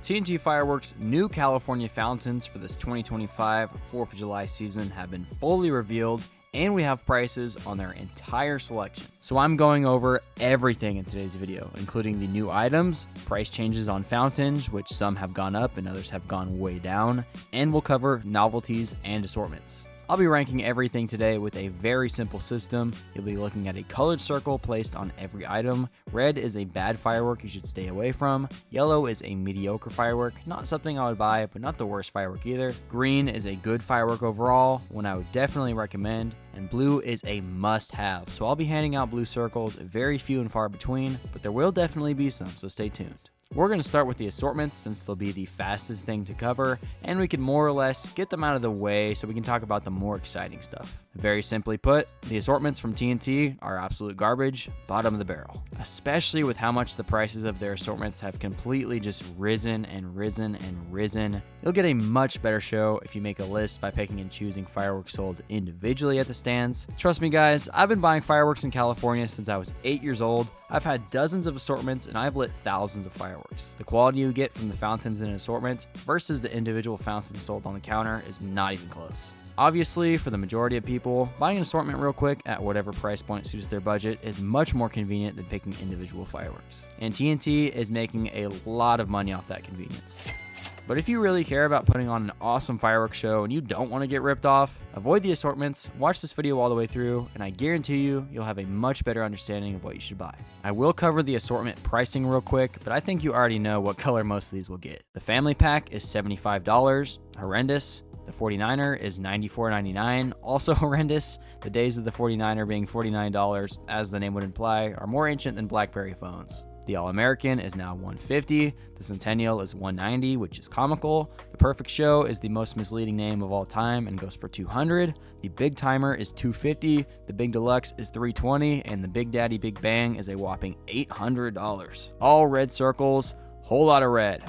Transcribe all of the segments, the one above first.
TNT Fireworks' new California fountains for this 2025 4th of July season have been fully revealed, and we have prices on their entire selection. So I'm going over everything in today's video, including the new items, price changes on fountains, which some have gone up and others have gone way down, and we'll cover novelties and assortments. I'll be ranking everything today with a very simple system. You'll be looking at a colored circle placed on every item. Red is a bad firework you should stay away from. Yellow is a mediocre firework, not something I would buy, but not the worst firework either. Green is a good firework overall, one I would definitely recommend. And blue is a must-have. So I'll be handing out blue circles, very few and far between, but there will definitely be some, so stay tuned. We're going to start with the assortments since they'll be the fastest thing to cover, and we can more or less get them out of the way so we can talk about the more exciting stuff. Very simply put, the assortments from TNT are absolute garbage, bottom of the barrel. Especially with how much the prices of their assortments have completely just risen and risen and risen. You'll get a much better show if you make a list by picking and choosing fireworks sold individually at the stands. Trust me guys, I've been buying fireworks in California since I was 8 years old. I've had dozens of assortments and I've lit thousands of fireworks. The quality you get from the fountains in an assortment versus the individual fountains sold on the counter is not even close. Obviously, for the majority of people, buying an assortment real quick at whatever price point suits their budget is much more convenient than picking individual fireworks. And TNT is making a lot of money off that convenience. But if you really care about putting on an awesome fireworks show and you don't want to get ripped off, avoid the assortments, watch this video all the way through, and I guarantee you'll have a much better understanding of what you should buy. I will cover the assortment pricing real quick, but I think you already know what color most of these will get. The family pack is $75, horrendous. The 49er is $94.99, also horrendous. The days of the 49er being $49, as the name would imply, are more ancient than BlackBerry phones. The All-American is now $150, the Centennial is $190, which is comical. The Perfect Show is the most misleading name of all time and goes for $200. The Big Timer is $250, the Big Deluxe is $320, and the Big Daddy Big Bang is a whopping $800. All red circles, whole lot of red.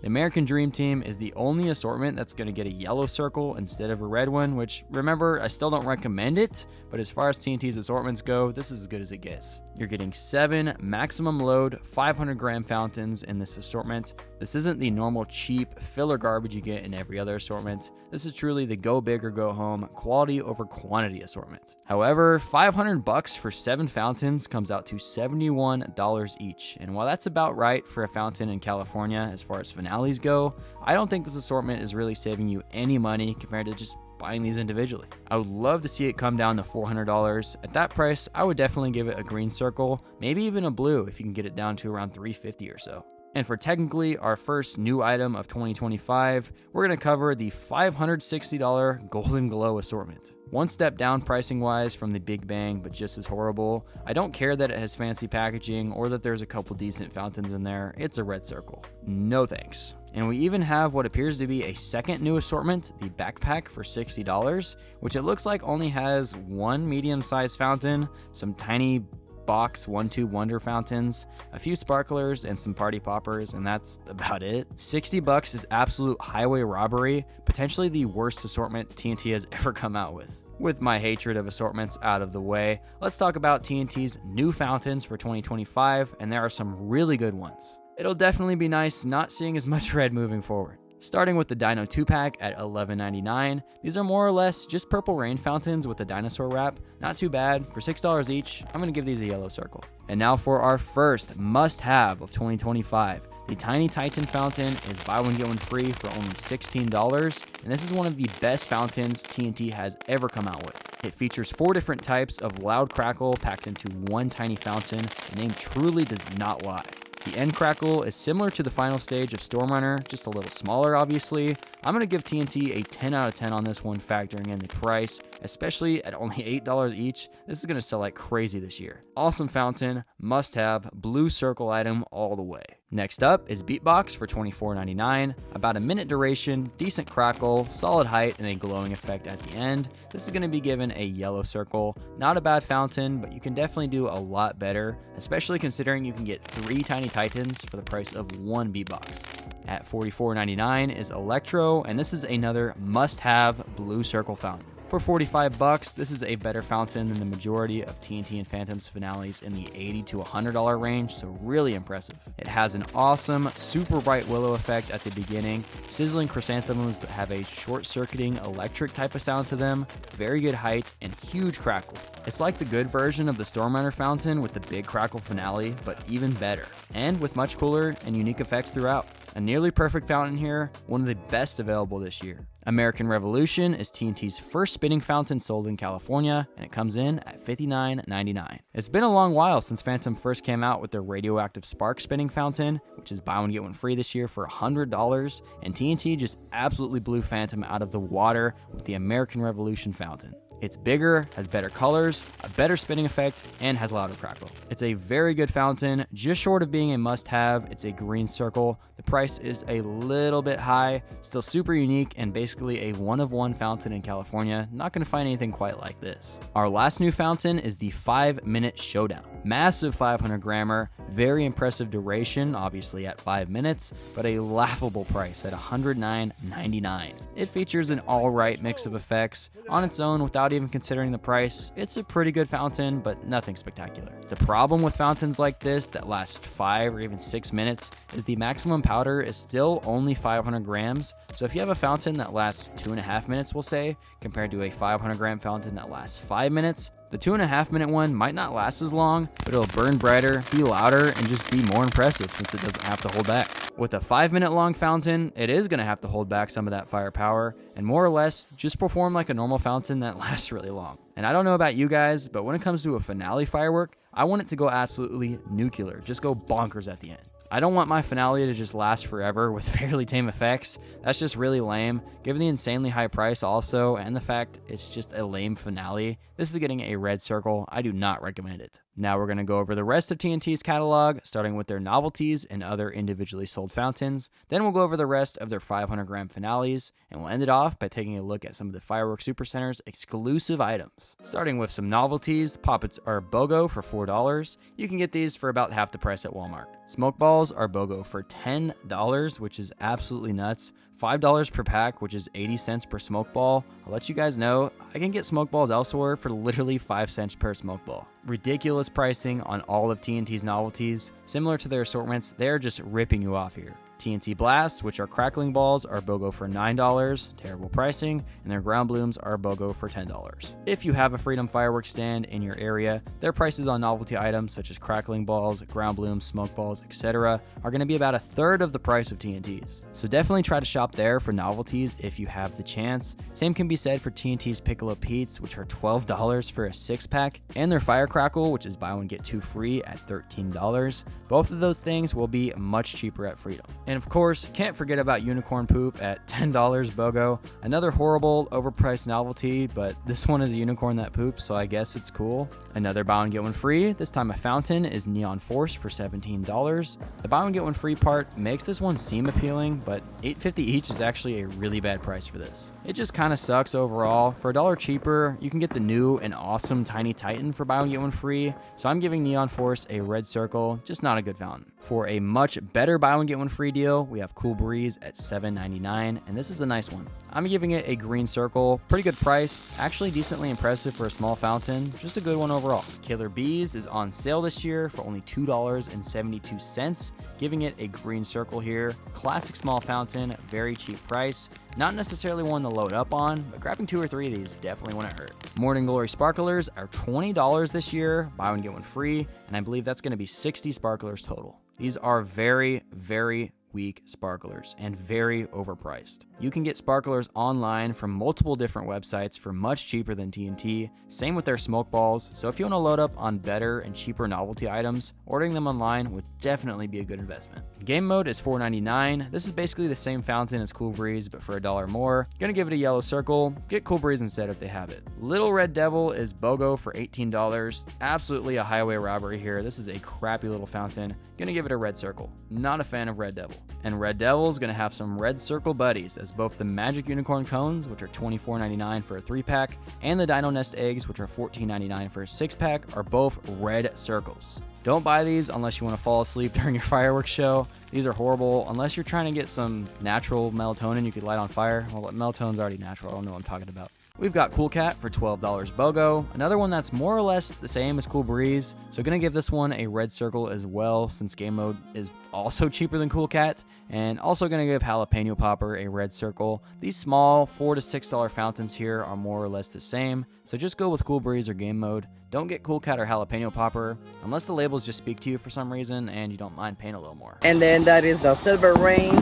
The American Dream Team is the only assortment that's going to get a yellow circle instead of a red one, which, remember, I still don't recommend it, but as far as TNT's assortments go, this is as good as it gets. You're getting 7 maximum load 500-gram fountains in this assortment. This isn't the normal cheap filler garbage you get in every other assortment. This is truly the go big or go home, quality over quantity assortment. However, $500 for 7 fountains comes out to $71 each. And while that's about right for a fountain in California as far as finales go, I don't think this assortment is really saving you any money compared to just buying these individually. I would love to see it come down to $400. At that price, I would definitely give it a green circle, maybe even a blue if you can get it down to around $350 or so. And for technically our first new item of 2025, we're going to cover the $560 Golden Glow assortment. One step down pricing wise from the Big Bang, but just as horrible. I don't care that it has fancy packaging or that there's a couple decent fountains in there. It's a red circle. No thanks. And we even have what appears to be a second new assortment, the Backpack for $60, which it looks like only has one medium-sized fountain, some tiny box 1-2 wonder fountains, a few sparklers, and some party poppers, and that's about it. $60 is absolute highway robbery, potentially the worst assortment TNT has ever come out with. With my hatred of assortments out of the way, let's talk about TNT's new fountains for 2025, and there are some really good ones. It'll definitely be nice not seeing as much red moving forward. Starting with the Dino 2-pack at $11.99, these are more or less just purple rain fountains with a dinosaur wrap. Not too bad. For $6 each, I'm going to give these a yellow circle. And now for our first must-have of 2025. The Tiny Titan fountain is buy one get one free for only $16, and this is one of the best fountains TNT has ever come out with. It features 4 different types of loud crackle packed into one tiny fountain. The name truly does not lie. The end crackle is similar to the final stage of Storm Runner, just a little smaller obviously. I'm going to give TNT a 10 out of 10 on this one, factoring in the price, especially at only $8 each. This is going to sell like crazy this year. Awesome fountain, must have, blue circle item all the way. Next up is Beatbox for $24.99, about a minute duration, decent crackle, solid height, and a glowing effect at the end. This is going to be given a yellow circle. Not a bad fountain, but you can definitely do a lot better, especially considering you can get 3 Tiny Titans for the price of 1 Beatbox. At $44.99 is Electro, and this is another must-have blue circle fountain. For $45, this is a better fountain than the majority of TNT and Phantoms finales in the $80 to $100 range, so really impressive. It has an awesome, super bright willow effect at the beginning, sizzling chrysanthemums that have a short-circuiting electric type of sound to them, very good height, and huge crackle. It's like the good version of the Stormrunner fountain with the big crackle finale, but even better, and with much cooler and unique effects throughout. A nearly perfect fountain here, one of the best available this year. American Revolution is TNT's first spinning fountain sold in California, and it comes in at $59.99. It's been a long while since Phantom first came out with their radioactive spark spinning fountain, which is buy one get one free this year for $100, and TNT just absolutely blew Phantom out of the water with the American Revolution fountain. It's bigger, has better colors, a better spinning effect, and has louder crackle. It's a very good fountain, just short of being a must-have. It's a green circle. The price is a little bit high, still super unique, and basically a one-of-one fountain in California. Not going to find anything quite like this. Our last new fountain is the 5-Minute Showdown. Massive 500 grammer, very impressive duration, obviously at 5 minutes, but a laughable price at $109.99. It features an alright mix of effects. On its own, without even considering the price, it's a pretty good fountain, but nothing spectacular. The problem with fountains like this that last 5 or even 6 minutes is the maximum powder is still only 500 grams, so if you have a fountain that lasts 2.5 minutes, we'll say, compared to a 500 gram fountain that lasts 5 minutes, the 2.5 minute one might not last as long, but it'll burn brighter, be louder, and just be more impressive since it doesn't have to hold back. With a 5 minute long fountain, it is going to have to hold back some of that firepower, and more or less just perform like a normal fountain that lasts really long. And I don't know about you guys, but when it comes to a finale firework, I want it to go absolutely nuclear, just go bonkers at the end. I don't want my finale to just last forever with fairly tame effects. That's just really lame. Given the insanely high price also, and the fact it's just a lame finale, this is getting a red circle. I do not recommend it. Now we're going to go over the rest of TNT's catalog, starting with their novelties and other individually sold fountains. Then we'll go over the rest of their 500 gram finales, and we'll end it off by taking a look at some of the Fireworks Supercenter's exclusive items. Starting with some novelties, Poppets are BOGO for $4. You can get these for about half the price at Walmart. Smoke balls are BOGO for $10, which is absolutely nuts. $5 per pack, which is 80 cents per smoke ball. I'll let you guys know, I can get smoke balls elsewhere for literally 5 cents per smoke ball. Ridiculous pricing on all of TNT's novelties. Similar to their assortments, they're just ripping you off here. TNT Blasts, which are crackling balls, are BOGO for $9, terrible pricing, and their ground blooms are BOGO for $10. If you have a Freedom Fireworks stand in your area, their prices on novelty items such as crackling balls, ground blooms, smoke balls, etc. are going to be about a third of the price of TNT's. So definitely try to shop there for novelties if you have the chance. Same can be said for TNT's Piccolo Pete's, which are $12 for a 6-pack, and their Firecrackle, which is buy one get two free at $13. Both of those things will be much cheaper at Freedom. And of course, can't forget about Unicorn Poop at $10 BOGO. Another horrible, overpriced novelty, but this one is a unicorn that poops, so I guess it's cool. Another buy one get one free, this time a fountain, is Neon Force for $17. The buy one get one free part makes this one seem appealing, but $8.50 each is actually a really bad price for this. It just kind of sucks overall. For $1 cheaper, you can get the new and awesome Tiny Titan for buy one get one free, so I'm giving Neon Force a red circle, just not a good fountain. For a much better buy one get one free deal, we have Cool Breeze at $7.99, and this is a nice one. I'm giving it a green circle, pretty good price, actually decently impressive for a small fountain, just a good one overall. Killer Bees is on sale this year for only $2.72, giving it a green circle here. Classic small fountain, very cheap price. Not necessarily one to load up on, but grabbing 2 or 3 of these definitely wouldn't hurt. Morning Glory Sparklers are $20 this year, buy one get one free, and I believe that's going to be 60 sparklers total. These are very, very weak sparklers and very overpriced. You can get sparklers online from multiple different websites for much cheaper than TNT. Same with their smoke balls, so if you want to load up on better and cheaper novelty items, ordering them online would definitely be a good investment. Game mode is $4.99. This is basically the same fountain as Cool Breeze, but for $1 more. Gonna give it a yellow circle. Get Cool Breeze instead if they have it. Little Red Devil is BOGO for $18. Absolutely a highway robbery here. This is a crappy little fountain. Gonna give it a red circle. Not a fan of Red Devil. And Red Devil's gonna have some red circle buddies, as both the Magic Unicorn Cones, which are $24.99 for a 3-pack, and the Dino Nest Eggs, which are $14.99 for a 6-pack, are both red circles. Don't buy these unless you want to fall asleep during your fireworks show. These are horrible unless you're trying to get some natural melatonin you could light on fire. Well, melatonin's already natural. I don't know what I'm talking about. We've got Cool Cat for $12 BOGO, another one that's more or less the same as Cool Breeze, so gonna give this one a red circle as well since game mode is also cheaper than Cool Cat, and also gonna give Jalapeno Popper a red circle. These small $4 to $6 fountains here are more or less the same, so just go with Cool Breeze or game mode. Don't get Cool Cat or Jalapeno Popper unless the labels just speak to you for some reason and you don't mind paying a little more. And then that is the Silver Rain.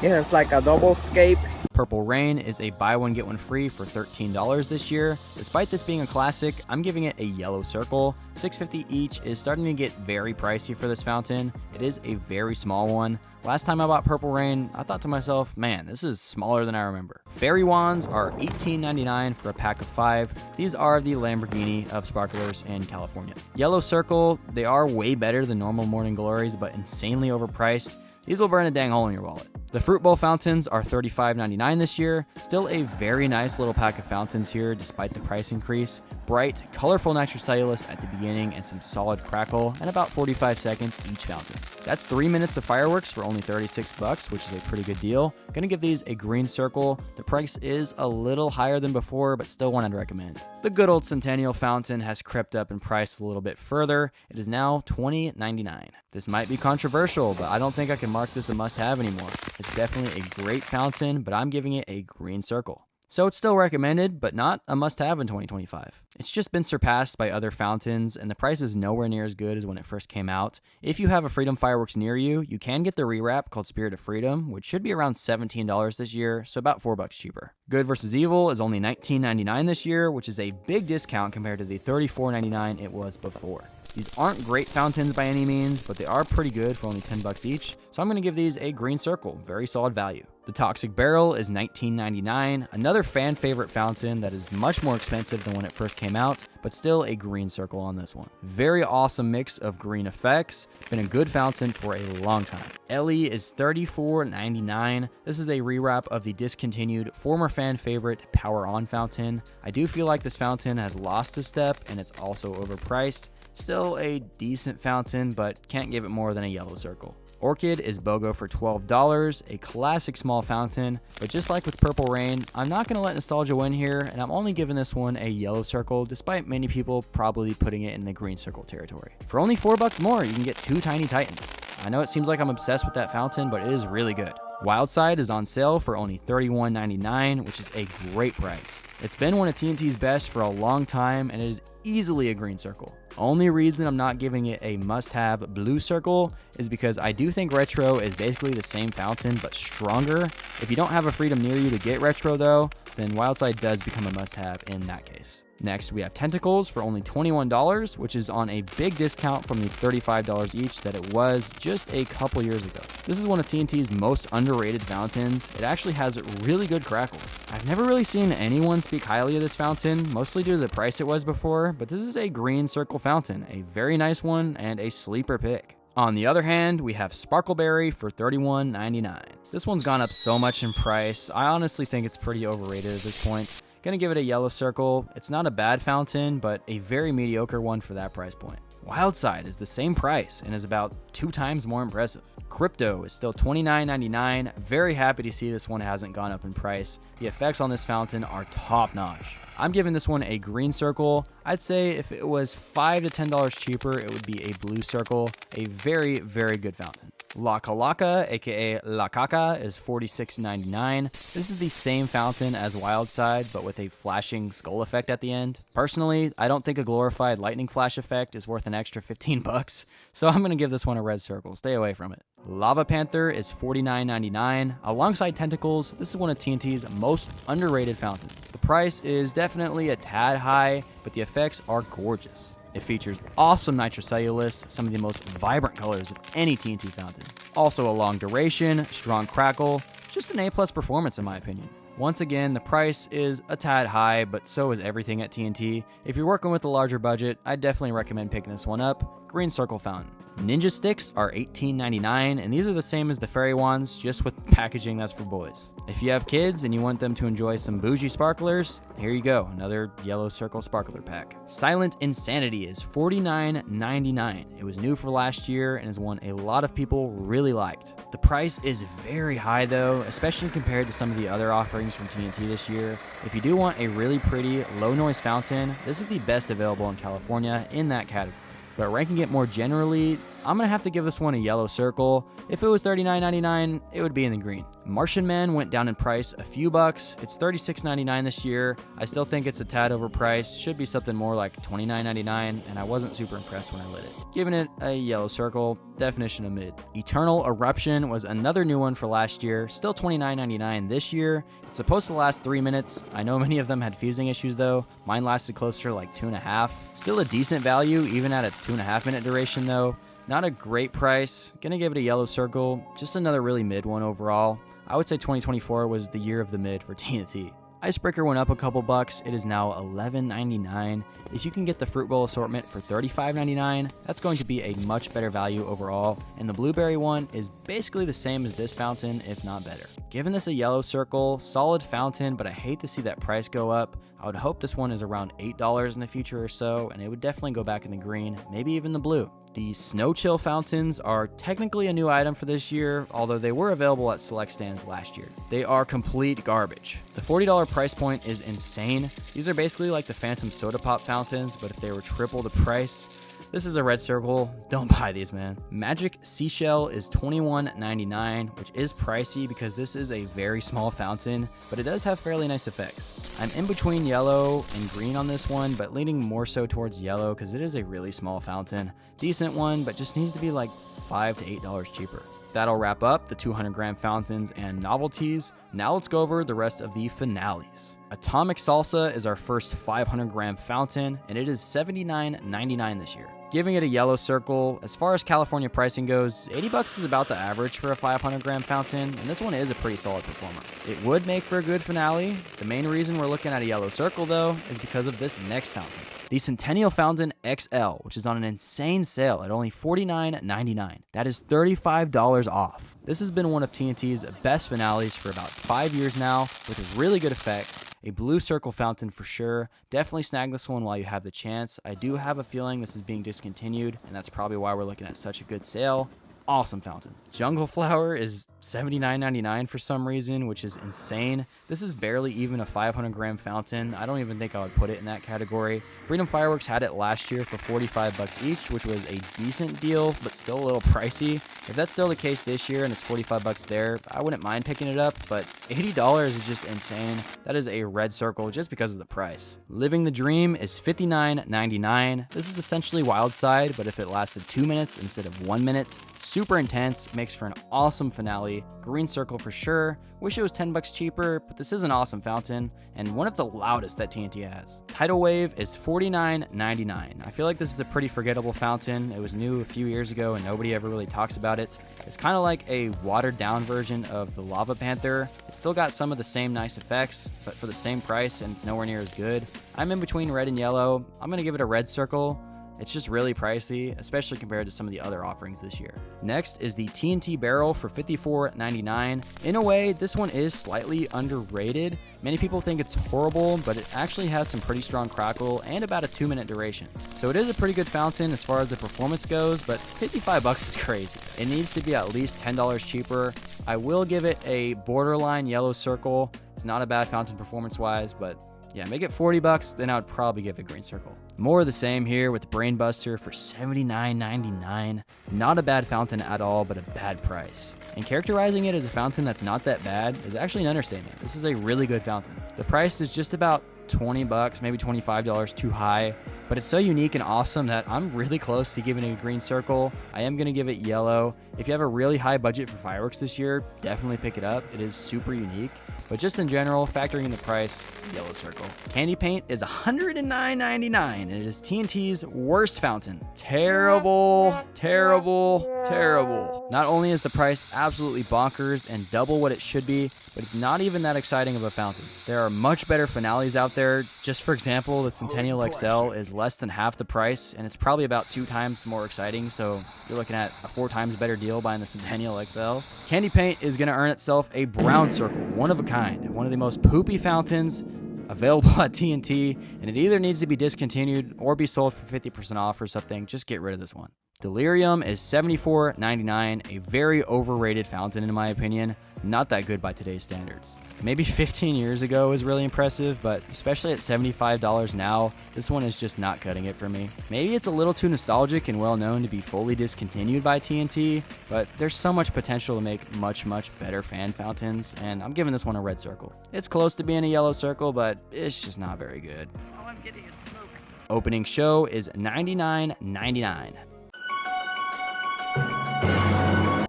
It has like a double scape. Purple Rain is a buy one get one free for $13 this year. Despite this being a classic, I'm giving it a yellow circle. $6.50 each is starting to get very pricey for this fountain. It is a very small one. Last time I bought Purple Rain, I thought to myself, man, this is smaller than I remember. Fairy Wands are $18.99 for a pack of 5. These are the Lamborghini of sparklers in California. Yellow Circle, they are way better than normal Morning Glories, but insanely overpriced. These will burn a dang hole in your wallet. The Fruit Bowl fountains are $35.99 this year. Still a very nice little pack of fountains here despite the price increase. Bright, colorful nitrocellulose at the beginning and some solid crackle, and about 45 seconds each fountain. That's 3 minutes of fireworks for only $36, which is a pretty good deal. Gonna give these a green circle. The price is a little higher than before, but still one I'd recommend. The good old Centennial fountain has crept up in price a little bit further. It is now $20.99. This might be controversial, but I don't think I can mark this a must-have anymore. It's definitely a great fountain, but I'm giving it a green circle. So it's still recommended, but not a must-have in 2025. It's just been surpassed by other fountains, and the price is nowhere near as good as when it first came out. If you have a Freedom Fireworks near you, you can get the rewrap called Spirit of Freedom, which should be around $17 this year, so about $4 cheaper. Good vs. Evil is only $19.99 this year, which is a big discount compared to the $34.99 it was before. These aren't great fountains by any means, but they are pretty good for only $10 each, so I'm going to give these a green circle, very solid value. The Toxic Barrel is $19.99, another fan favorite fountain that is much more expensive than when it first came out, but still a green circle on this one. Very awesome mix of green effects, been a good fountain for a long time. Ellie is $34.99. This is a rewrap of the discontinued former fan favorite Power On fountain. I do feel like this fountain has lost a step and it's also overpriced. Still a decent fountain, but can't give it more than a yellow circle. Orchid is BOGO for $12, a classic small fountain, but just like with Purple Rain, I'm not going to let nostalgia win here, and I'm only giving this one a yellow circle, despite many people probably putting it in the green circle territory. For only $4 more, you can get 2 Tiny Titans. I know it seems like I'm obsessed with that fountain, but it is really good. Wildside is on sale for only $31.99, which is a great price. It's been one of TNT's best for a long time, and it is easily a green circle. Only reason I'm not giving it a must-have blue circle is because I do think Retro is basically the same fountain, but stronger. If you don't have a Freedom near you to get Retro though, then Wildside does become a must-have in that case. Next, we have Tentacles for only $21, which is on a big discount from the $35 each that it was just a couple years ago. This is one of TNT's most underrated fountains. It actually has really good crackle. I've never really seen anyone speak highly of this fountain, mostly due to the price it was before, but this is a green circle fountain, a very nice one and a sleeper pick. On the other hand, we have Sparkleberry for $31.99. This one's gone up so much in price, I honestly think it's pretty overrated at this point. Gonna give it a yellow circle. It's not a bad fountain, but a very mediocre one for that price point. Wildside is the same price and is about 2 times more impressive. Crypto is still $29.99. Very happy to see this one hasn't gone up in price. The effects on this fountain are top notch. I'm giving this one a green circle. I'd say if it was $5 to $10 cheaper, it would be a blue circle. A very, very good fountain. La Calaca, aka La Caca, is $46.99. This is the same fountain as Wildside, but with a flashing skull effect at the end. Personally, I don't think a glorified lightning flash effect is worth an extra $15, so I'm going to give this one a red circle. Stay away from it. Lava Panther is $49.99. Alongside Tentacles, this is one of TNT's most underrated fountains. The price is definitely a tad high, but the effects are gorgeous. It features awesome nitrocellulose, some of the most vibrant colors of any TNT fountain. Also a long duration, strong crackle, just an A+ performance in my opinion. Once again, the price is a tad high, but so is everything at TNT. If you're working with a larger budget, I'd definitely recommend picking this one up. Green circle fountain. Ninja sticks are $18.99, and these are the same as the fairy wands, just with packaging that's for boys. If you have kids and you want them to enjoy some bougie sparklers, here you go, another yellow circle sparkler pack. Silent Insanity is $49.99. It was new for last year and is one a lot of people really liked. The price is very high though, especially compared to some of the other offerings from TNT this year. If you do want a really pretty, low noise fountain, this is the best available in California in that category. But ranking it more generally, I'm going to have to give this one a yellow circle. If it was $39.99, it would be in the green. Martian Man went down in price a few bucks. It's $36.99 this year. I still think it's a tad overpriced. Should be something more like $29.99, and I wasn't super impressed when I lit it. Giving it a yellow circle, definition of mid. Eternal Eruption was another new one for last year. Still $29.99 this year. It's supposed to last 3 minutes. I know many of them had fusing issues though. Mine lasted closer to like 2.5. Still a decent value, even at a 2.5 minute duration though. Not a great price. Gonna give it a yellow circle. Just another really mid one overall. I would say 2024 was the year of the mid for TNT. Icebreaker went up a couple bucks. It is now $11.99. If you can get the fruit bowl assortment for $35.99, that's going to be a much better value overall. And the blueberry one is basically the same as this fountain, if not better. Giving this a yellow circle, solid fountain, but I hate to see that price go up. I would hope this one is around $8 in the future or so, and it would definitely go back in the green, maybe even the blue. The Snow Chill fountains are technically a new item for this year, although they were available at select stands last year. They are complete garbage. The $40 price point is insane. These are basically like the Phantom Soda Pop fountains, but if they were triple the price. This is a red circle. Don't buy these, man. Magic Seashell is $21.99, which is pricey because this is a very small fountain, but it does have fairly nice effects. I'm in between yellow and green on this one, but leaning more so towards yellow because it is a really small fountain. Decent one, but just needs to be like $5 to $8 cheaper. That'll wrap up the 200 gram fountains and novelties. Now let's go over the rest of the finales. Atomic Salsa is our first 500 gram fountain, and it is $79.99 this year. Giving it a yellow circle. As far as California pricing goes, $80 is about the average for a 500 gram fountain, and this one is a pretty solid performer. It would make for a good finale. The main reason we're looking at a yellow circle though is because of this next fountain. The Centennial Fountain XL, which is on an insane sale at only $49.99. That is $35 off. This has been one of TNT's best finales for about 5 years now, with really good effects. A blue circle fountain for sure. Definitely snag this one while you have the chance. I do have a feeling this is being discontinued, and that's probably why we're looking at such a good sale. Awesome fountain. Jungle Flower is $79.99 for some reason, which is insane. This is barely even a 500 gram fountain. I don't even think I would put it in that category. Freedom Fireworks had it last year for $45 each, which was a decent deal, but still a little pricey. If that's still the case this year and it's $45 there, I wouldn't mind picking it up, but $80 is just insane. That is a red circle just because of the price. Living the Dream is $59.99. This is essentially Wild Side, but if it lasted 2 minutes instead of 1 minute. Super intense, makes for an awesome finale. Green circle for sure. Wish it was $10 cheaper, but this is an awesome fountain and one of the loudest that TNT has. Tidal Wave is $49.99. I feel like this is a pretty forgettable fountain. It was new a few years ago and nobody ever really talks about it. It's kind of like a watered down version of the Lava Panther. It's still got some of the same nice effects, but for the same price and it's nowhere near as good. I'm in between red and yellow. I'm gonna give it a red circle. It's just really pricey, especially compared to some of the other offerings this year. Next is the TNT Barrel for $54.99. In a way, this one is slightly underrated. Many people think it's horrible, but it actually has some pretty strong crackle and about a 2 minute duration. So it is a pretty good fountain as far as the performance goes, but $55 is crazy. It needs to be at least $10 cheaper. I will give it a borderline yellow circle. It's not a bad fountain performance-wise, but yeah, make it $40, then I would probably give it a green circle. More of the same here with Brainbuster for $79.99. Not a bad fountain at all, but a bad price. And characterizing it as a fountain that's not that bad is actually an understatement. This is a really good fountain. The price is just about $20, maybe $25 too high, but it's so unique and awesome that I'm really close to giving it a green circle. I am going to give it yellow. If you have a really high budget for fireworks this year, definitely pick it up. It is super unique. But just in general, factoring in the price, yellow circle. Candy Paint is $109.99, and it is TNT's worst fountain. Terrible, terrible, terrible. Not only is the price absolutely bonkers and double what it should be, but it's not even that exciting of a fountain. There are much better finales out there. Just for example, the Centennial XL is less than half the price, and it's probably about 2 times more exciting, so you're looking at a 4 times better deal buying the Centennial XL. Candy Paint is going to earn itself a brown circle, one of a kind, one of the most poopy fountains available at TNT, and it either needs to be discontinued or be sold for 50% off or something. Just get rid of this one. Delirium is $74.99, a very overrated fountain in my opinion. Not that good by today's standards. Maybe 15 years ago was really impressive, but especially at $75 now, this one is just not cutting it for me. Maybe it's a little too nostalgic and well known to be fully discontinued by TNT, but there's so much potential to make much better fan fountains, and I'm giving this one a red circle. It's close to being a yellow circle, but it's just not very good. All I'm getting is smoke. Opening show is $99.99.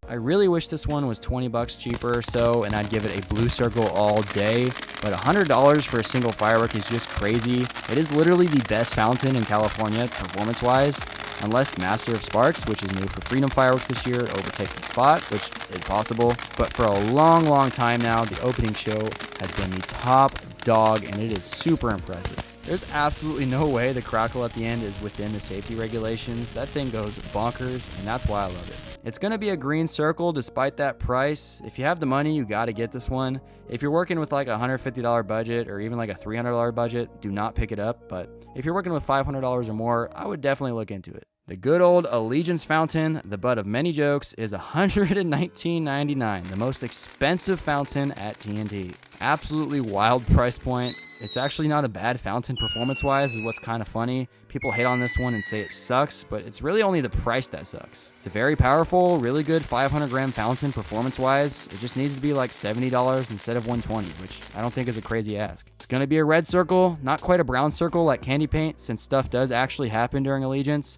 I really wish this one was 20 bucks cheaper or so, and I'd give it a blue circle all day, but $100 for a single firework is just crazy. It is literally the best fountain in California performance-wise, unless Master of Sparks, which is new for Freedom Fireworks this year, overtakes its spot, which is possible. But for a long time now, the opening show has been the top dog, and it is super impressive. There's absolutely no way the crackle at the end is within the safety regulations. That thing goes bonkers, and that's why I love it. It's going to be a green circle despite that price. If you have the money, you got to get this one. If you're working with like a $150 budget or even like a $300 budget, do not pick it up. But if you're working with $500 or more, I would definitely look into it. The good old Allegiance fountain, the butt of many jokes, is $119.99, the most expensive fountain at TNT. Absolutely wild price point. It's actually not a bad fountain performance-wise, is what's kind of funny. People hate on this one and say it sucks, but it's really only the price that sucks. It's a very powerful, really good 500-gram fountain performance-wise. It just needs to be like $70 instead of $120, which I don't think is a crazy ask. It's going to be a red circle, not quite a brown circle like Candy Paint, since stuff does actually happen during Allegiance.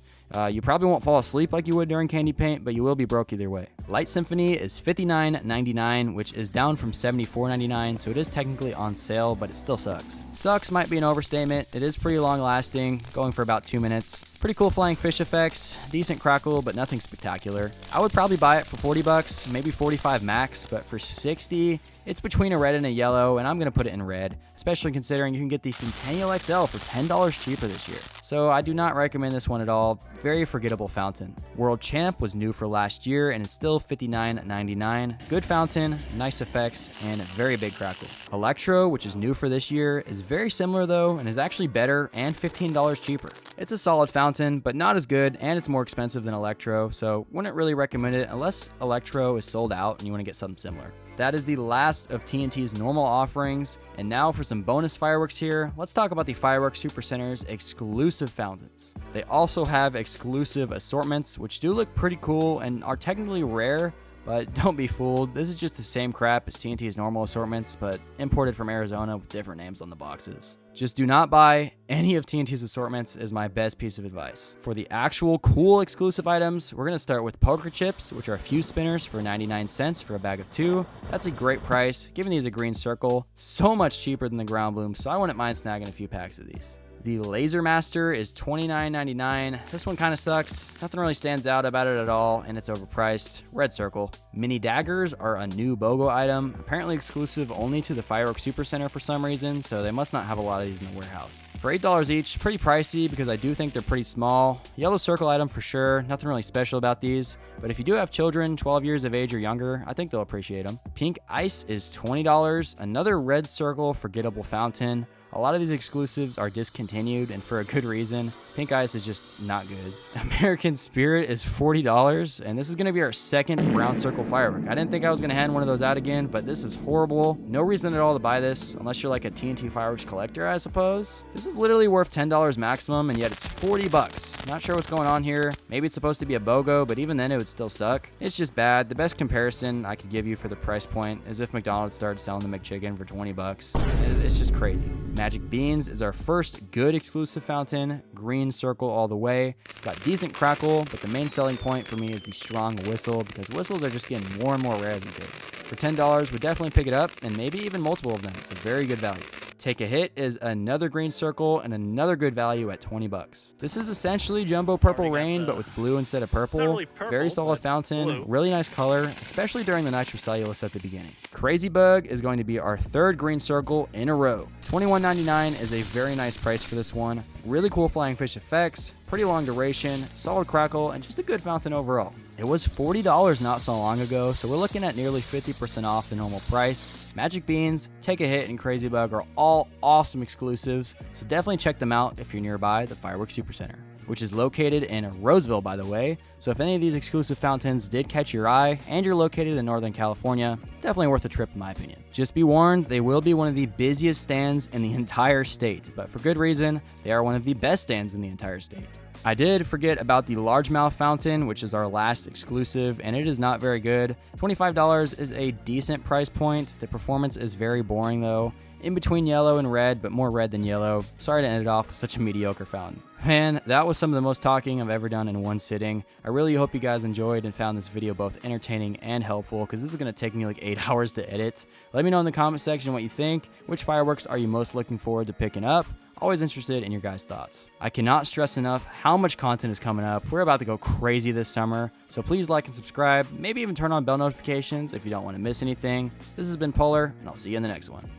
You probably won't fall asleep like you would during Candy Paint, but you will be broke either way. Light Symphony is $59.99, which is down from $74.99, so it is technically on sale, but it still sucks. Sucks might be an overstatement. It is pretty long lasting, going for about 2 minutes. Pretty cool flying fish effects, decent crackle, but nothing spectacular. I would probably buy it for 40 bucks, maybe 45 max, but for 60, it's between a red and a yellow, and I'm going to put it in red, especially considering you can get the Centennial XL for $10 cheaper this year. So I do not recommend this one at all. Very forgettable fountain. World Champ was new for last year, and it's still $59.99. Good fountain, nice effects, and a very big crackle. Electro, which is new for this year, is very similar though, and is actually better and $15 cheaper. It's a solid fountain, but not as good, and it's more expensive than Electro, so wouldn't really recommend it unless Electro is sold out and you want to get something similar. That is the last of TNT's normal offerings, and now for some bonus fireworks here, let's talk about the Fireworks Supercenter's exclusive fountains. They also have exclusive assortments, which do look pretty cool and are technically rare, but don't be fooled. This is just the same crap as TNT's normal assortments, but imported from Arizona with different names on the boxes. Just do not buy any of TNT's assortments is my best piece of advice. For the actual cool exclusive items, we're going to start with poker chips, which are fuse spinners for 99 cents for a bag of 2. That's a great price, giving these a green circle. So much cheaper than the ground bloom, so I wouldn't mind snagging a few packs of these. The Laser Master is $29.99. This one kind of sucks. Nothing really stands out about it at all, and it's overpriced. Red circle. Mini daggers are a new BOGO item, apparently exclusive only to the Fireworks Supercenter for some reason, so they must not have a lot of these in the warehouse. For $8 each, pretty pricey because I do think they're pretty small. Yellow circle item for sure, nothing really special about these, but if you do have children 12 years of age or younger, I think they'll appreciate them. Pink Ice is $20, another red circle forgettable fountain. A lot of these exclusives are discontinued, and for a good reason. Pink Ice is just not good. American Spirit is $40, and this is going to be our second brown circle firework. I didn't think I was going to hand one of those out again, but this is horrible. No reason at all to buy this, unless you're like a TNT Fireworks collector, I suppose. This is literally worth $10 maximum, and yet it's 40 bucks. Not sure what's going on here. Maybe it's supposed to be a BOGO, but even then it would still suck. It's just bad. The best comparison I could give you for the price point is if McDonald's started selling the McChicken for 20 bucks. It's just crazy. Magic Beans is our first good exclusive fountain. Green circle all the way. It's got decent crackle, but the main selling point for me is the strong whistle, because whistles are just getting more and more rare these days. For $10, we'd definitely pick it up, and maybe even multiple of them. It's a very good value. Take a Hit is another green circle and another good value at 20 bucks. This is essentially Jumbo Purple Rain, but with blue instead of purple. really purple, Very solid but fountain, blue. really nice color, especially during the nitrocellulose at the beginning. Crazy Bug is going to be our third green circle in a row. $21.99 is a very nice price for this one. Really cool flying fish effects, pretty long duration, solid crackle, and just a good fountain overall. It was $40 not so long ago, so we're looking at nearly 50% off the normal price. Magic Beans, Take a Hit, and Crazy Bug are all awesome exclusives, so definitely check them out if you're nearby the Fireworks Supercenter, which is located in Roseville, by the way. So if any of these exclusive fountains did catch your eye and you're located in Northern California, definitely worth a trip in my opinion. Just be warned, they will be one of the busiest stands in the entire state, but for good reason. They are one of the best stands in the entire state. I did forget about the largemouth fountain, which is our last exclusive, and it is not very good. $25 is a decent price point. The performance is very boring though. In between yellow and red, but more red than yellow. Sorry to end it off with such a mediocre fountain. Man, that was some of the most talking I've ever done in one sitting. I really hope you guys enjoyed and found this video both entertaining and helpful, because this is going to take me like 8 hours to edit. Let me know in the comment section what you think. Which fireworks are you most looking forward to picking up? Always interested in your guys' thoughts. I cannot stress enough how much content is coming up. We're about to go crazy this summer, so please like and subscribe. Maybe even turn on bell notifications if you don't want to miss anything. This has been Polar, and I'll see you in the next one.